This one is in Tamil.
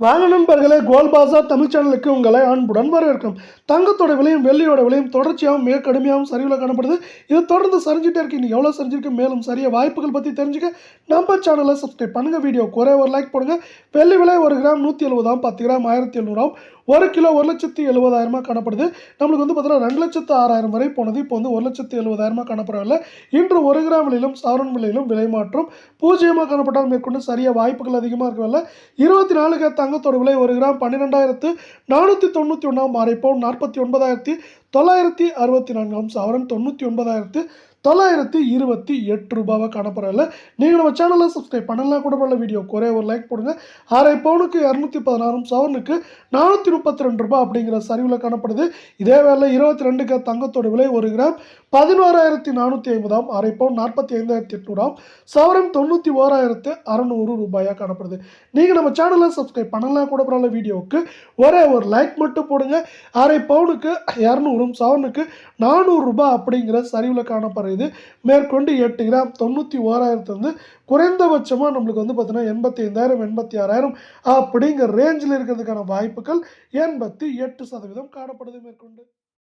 வாங்க நண்பர்களே, கோல்ட் பாசார் தமிழ் சேனலுக்கு உங்களை அன்புடன் வரவேற்கிறோம். தங்கத்தோட விலையும் வெள்ளியோட விலையும் தொடர்ச்சியாகவும் மிக கடுமையாகவும் சரிவில் காணப்படுது. இது தொடர்ந்து சரிஞ்சிட்டே இருக்கு. இன்னைக்கு எவ்வளோ சரிஞ்சிருக்கு, மேலும் சரிய வாய்ப்புகள் பற்றி தெரிஞ்சுக்க நம்ம சேனலை சப்ஸ்கிரைப் பண்ணுங்க. வீடியோ குறைய ஒரு லைக் போடுங்க. வெள்ளி விலை 1 கிராம் 170, 10 கிராம் 1700, 1 கிலோ 1,70,000 காணப்படுது. நம்மளுக்கு வந்து பார்த்தீங்கன்னா 2,06,000 வரை போனது. இப்போ வந்து 1,70,000 காணப்படவில்லை. இன்று 1 கிராம் விலையிலும் சவரன் விலையிலும் விலை மாற்றம் 0 காணப்பட்டால் மேற்கொண்டு சரியா வாய்ப்புகள் அதிகமாக இருக்கவில்லை. 24 கேரட் தங்கத்தோட விலை 1 கிராம் 12,491, அரை பவுன் 49,964, சவரன் 99,928 ரூபாவை காணப்படவில்லை. நீங்கள் நம்ம சேனலை சப்ஸ்கிரைப் பண்ணலாம் கூட பண்ணல. வீடியோ குறைய ஒரு லைக் போடுங்க. அரை பவுனுக்கு 216, சவரனுக்கு 432 ரூபாய் அப்படிங்கிற சரிவில் காணப்படுது. இதே வேலை 22 கேரட் தங்கத்தோட விலை 1 கிராம் 11,450, அரை பவுன் 45,800, சவரன் 91,600 ரூபாயாக காணப்படுது. நீங்கள் நம்ம சேனலை சப்ஸ்கிரைப் பண்ணலாம் கூட பண்ணல. வீடியோவுக்கு ஒரே ஒரு லைக் மட்டும் போடுங்க. அரை பவுனுக்கு 200, சவரனுக்கு 400 ரூபாய் அப்படிங்கிற சரிவில் காணப்படுறது. மேற்கொண்டு 8 கிராம் 91,000 வந்து குறைந்தபட்சமாக நம்மளுக்கு வந்து பார்த்தீங்கன்னா 85,000, 86,000 அப்படிங்கிற ரேஞ்சில் இருக்கிறதுக்கான வாய்ப்புகள் 88% காணப்படுது மேற்கொண்டு.